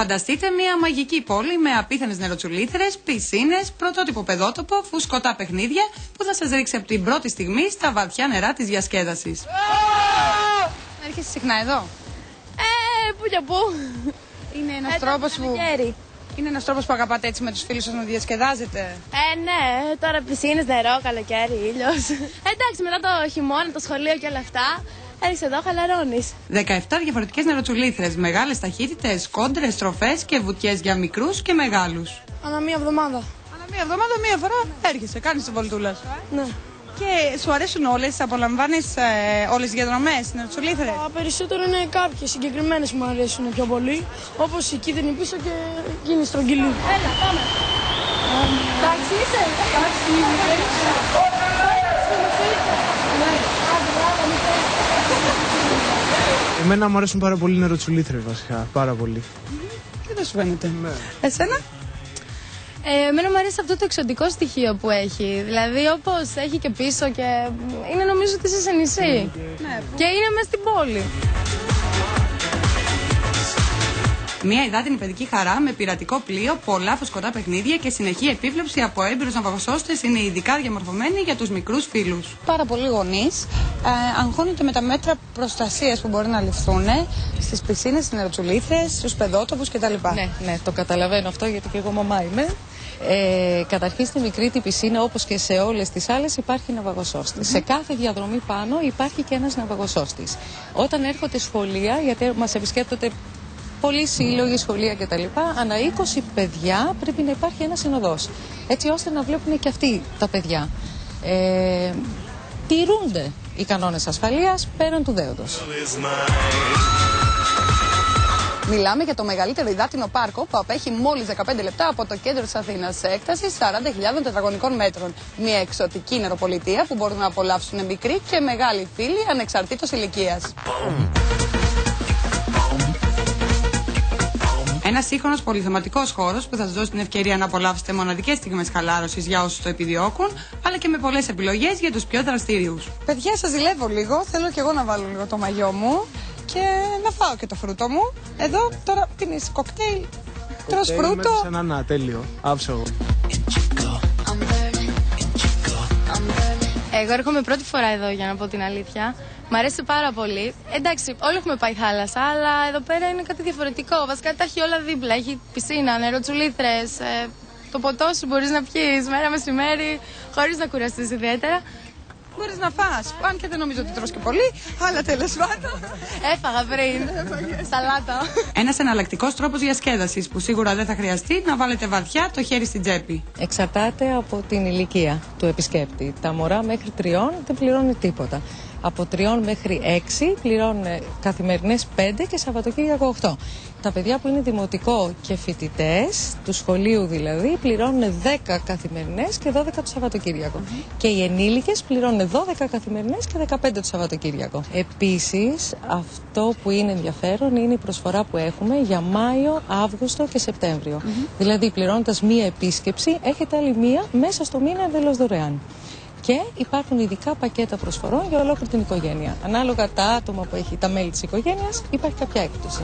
Φανταστείτε μια μαγική πόλη με απίθανες νεροτσουλήθρες, πισίνες, πρωτότυπο παιδότοπο, φουσκωτά παιχνίδια που θα σας ρίξει από την πρώτη στιγμή στα βαθιά νερά της διασκέδασης. Έρχεσαι συχνά εδώ? Πού και πού. Είναι ένας τρόπος που αγαπάτε έτσι με τους φίλους σας να διασκεδάζετε? Ναι, τώρα πισίνες, νερό, καλοκαίρι, ήλιος. Εντάξει, μετά το χειμώνα, το σχολείο και όλα αυτά, έρχεσαι εδώ, χαλαρώνεις. 17 διαφορετικές νεροτσουλήθρες, μεγάλες ταχύτητες, κόντρες, στροφές και βουτιές για μικρούς και μεγάλους. Ανά μία εβδομάδα. Ανά μία εβδομάδα, μία φορά έρχεσαι, κάνεις τη βολτούλα σου. Ναι. Και σου αρέσουν όλες, απολαμβάνεις όλες τις διαδρομές, νεροτσουλήθρες? Περισσότερο είναι κάποιες συγκεκριμένες που μου αρέσουν πιο πολύ, όπως η κίτρινη πίσω και εκείνη η στρογγυλή. Έλα, πάμε. Εντάξει, είσαι. Εμένα μου αρέσουν πάρα πολύ οι νεροτσουλήθρες βασικά, πάρα πολύ. Και δεν σου φαίνεται. Ναι. Εσένα? Εμένα μου αρέσει αυτό το εξωτικό στοιχείο που έχει. Δηλαδή, όπως έχει και πίσω και είναι, νομίζω ότι είσαι σε νησί. Ναι. Και είναι μέσα στην πόλη. Μια υδάτινη παιδική χαρά με πειρατικό πλοίο, πολλά φουσκωτά παιχνίδια και συνεχή επίβλεψη από έμπειρους ναυαγοσώστες είναι ειδικά διαμορφωμένη για τους μικρούς φίλους. Πάρα πολλοί γονείς αγχώνονται με τα μέτρα προστασίας που μπορεί να ληφθούν στις πισίνες, στις νεροτσουλήθρες, στους παιδότοπους κτλ. Ναι, το καταλαβαίνω αυτό γιατί και εγώ μαμά είμαι. Καταρχήν στη μικρή την πισίνα, όπως και σε όλες τις άλλες, υπάρχει ναυαγοσώστης. Σε κάθε διαδρομή πάνω υπάρχει και ένας ναυαγοσώστης. Όταν έρχονται σχολεία, γιατί μας επισκέπτονται πολλοί σύλλογοι, σχολεία κτλ. Ανά 20 παιδιά πρέπει να υπάρχει ένας συνοδός. Έτσι ώστε να βλέπουν και αυτοί τα παιδιά. Τηρούνται οι κανόνες ασφαλείας πέραν του δέοντος. Μιλάμε για το μεγαλύτερο υδάτινο πάρκο που απέχει μόλις 15 λεπτά από το κέντρο της Αθήνας σε έκταση 40.000 τετραγωνικών μέτρων. Μια εξωτική νεροπολιτεία που μπορούν να απολαύσουν μικροί και μεγάλοι φίλοι ανεξαρτήτως ηλικίας. Ένας σύγχρονος πολυθεματικός χώρος που θα σας δώσει την ευκαιρία να απολαύσετε μοναδικές στιγμές χαλάρωσης για όσους το επιδιώκουν, αλλά και με πολλές επιλογές για τους πιο δραστήριους. Παιδιά, σας ζηλεύω λίγο. Θέλω και εγώ να βάλω λίγο το μαγιό μου και να φάω και το φρούτο μου. Εδώ τώρα πίνεις κοκτέιλ, τρως φρούτο. Σαν ένα τέλειο, άψογο. Εγώ έρχομαι πρώτη φορά εδώ, για να πω την αλήθεια. Μ' αρέσει πάρα πολύ. Εντάξει, όλοι έχουμε πάει θάλασσα, αλλά εδώ πέρα είναι κάτι διαφορετικό. Βασικά τα έχει όλα δίπλα. Έχει πισίνα, νεροτσουλήθρες, το ποτό σου μπορείς να πιείς μέρα μεσημέρι, χωρίς να κουραστείς ιδιαίτερα. Μπορείς να φας, αν και δεν νομίζω ότι τρως και πολύ, αλλά τέλος πάντων. Έφαγα πριν. Σαλάτα. Ένας εναλλακτικός τρόπος διασκέδασης που σίγουρα δεν θα χρειαστεί να βάλετε βαθιά το χέρι στην τσέπη. Εξαρτάται από την ηλικία του επισκέπτη. Τα μωρά μέχρι 3 δεν πληρώνουν τίποτα. Από 3 μέχρι 6 πληρώνουν καθημερινές 5 και Σαββατοκύριακο 8. Τα παιδιά που είναι δημοτικό και φοιτητές, του σχολείου δηλαδή, πληρώνουν 10 καθημερινές και 12 το Σαββατοκύριακο. Και οι ενήλικες πληρώνουν 12 καθημερινές και 15 το Σαββατοκύριακο. Επίσης, αυτό που είναι ενδιαφέρον είναι η προσφορά που έχουμε για Μάιο, Αύγουστο και Σεπτέμβριο. Δηλαδή, πληρώνοντας μία επίσκεψη, έχετε άλλη μία μέσα στο μήνα εντελώς δωρεάν. Και υπάρχουν ειδικά πακέτα προσφορών για ολόκληρη την οικογένεια. Ανάλογα τα άτομα που έχει, τα μέλη της οικογένειας, υπάρχει κάποια έκπτωση.